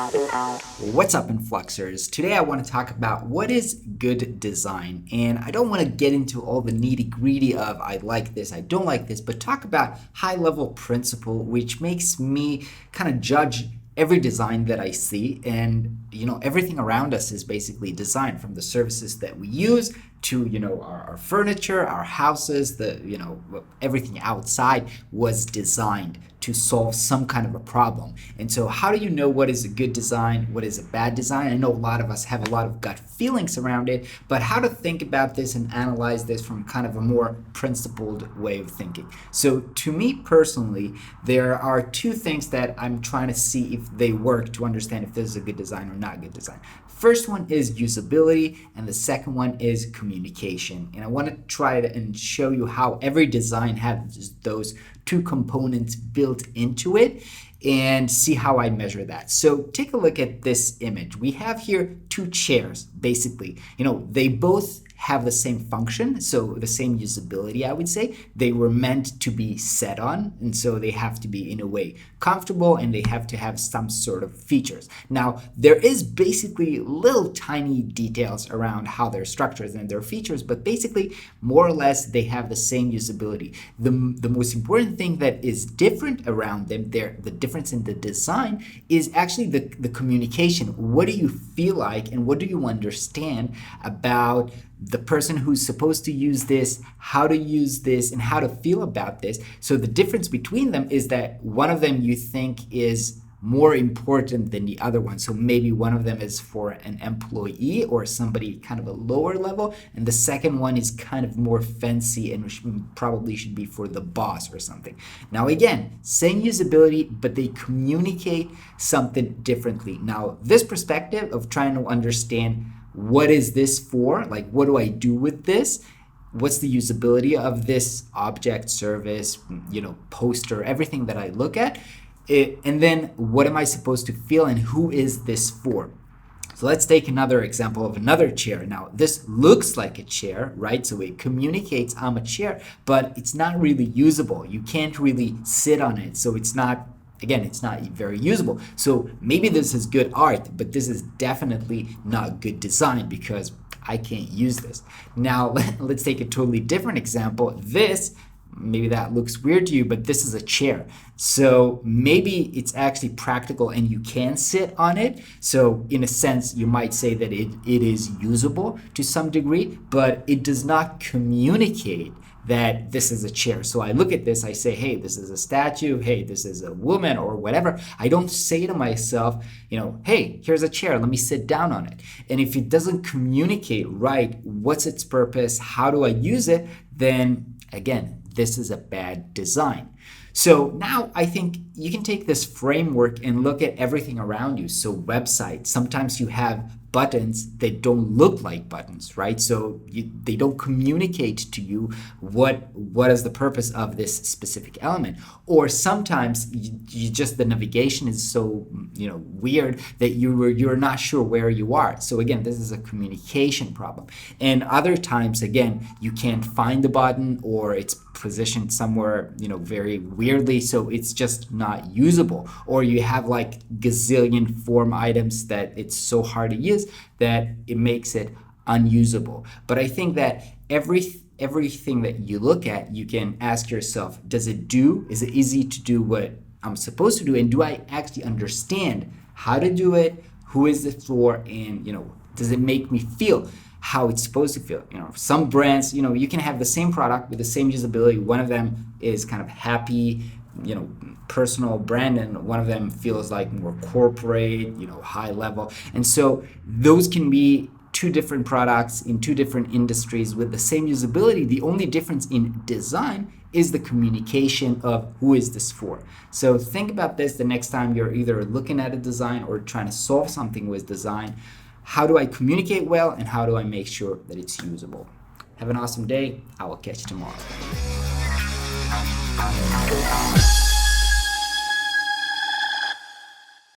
What's up, Influxers? Today I want to talk about what is good design, and I don't want to get into all the nitty-gritty of I like this, I don't like this, but talk about high-level principle which makes me kind of judge every design that I see. And everything around us is basically design, from the services that we use to our furniture, our houses, everything outside was designed to solve some kind of a problem. And so how do you know what is a good design, what is a bad design? I know a lot of us have a lot of gut feelings around it, but how to think about this and analyze this from kind of a more principled way of thinking. So to me personally, there are two things that I'm trying to see if they work to understand if this is a good design or not a good design. First one is usability, and the second one is communication. And I want to try to and show you how every design has those two components built into it and see how I measure that. So take a look at this image. We have here two chairs, basically. They both have the same function, so the same usability, I would say. They were meant to be sat on, and so they have to be in a way comfortable, and they have to have some sort of features. Now, there is basically little tiny details around how they're structured and their features, but basically, more or less, they have the same usability. The most important thing that is different around them, the difference in the design, is actually the communication. What do you feel like, and what do you understand about the person who's supposed to use this, how to use this, and how to feel about this? So the difference between them is that one of them you think is more important than the other one. So maybe one of them is for an employee or somebody kind of a lower level, and the second one is kind of more fancy and probably should be for the boss or something. Now again, same usability, but they communicate something differently. Now this perspective of trying to understand what is this for, like what do I do with this? What's the usability of this object, service, poster, everything that I look at? And then what am I supposed to feel, and who is this for? So let's take another example of another chair. Now this looks like a chair, right? So it communicates I'm a chair, but it's not really usable. You can't really sit on it. So it's not very usable. So maybe this is good art, but this is definitely not good design because I can't use this. Now, let's take a totally different example. Maybe that looks weird to you, but this is a chair. So maybe it's actually practical and you can sit on it. So in a sense, you might say that it is usable to some degree, but it does not communicate that this is a chair. So I look at this, I say, hey, this is a statue, hey, this is a woman or whatever. I don't say to myself, hey, here's a chair, let me sit down on it. And if it doesn't communicate right, what's its purpose, how do I use it, then again, this is a bad design. So now I think you can take this framework and look at everything around you. So websites, sometimes you have buttons that don't look like buttons, right? So they don't communicate to you what is the purpose of this specific element. Or sometimes you just the navigation is so weird that you're not sure where you are. So again, this is a communication problem. And other times, again, you can't find the button, or it's positioned somewhere very weirdly, so it's just not usable. Or you have like gazillion form items that it's so hard to use that it makes it unusable. But I think that everything that you look at, you can ask yourself, is it easy to do what I'm supposed to do, and do I actually understand how to do it, who is it for, and does it make me feel how it's supposed to feel? Some brands, you can have the same product with the same usability. One of them is kind of happy, personal brand, and one of them feels like more corporate, high level. And so those can be two different products in two different industries with the same usability. The only difference in design is the communication of who is this for. So think about this the next time you're either looking at a design or trying to solve something with design. How do I communicate well, and how do I make sure that it's usable? Have an awesome day. I will catch you tomorrow.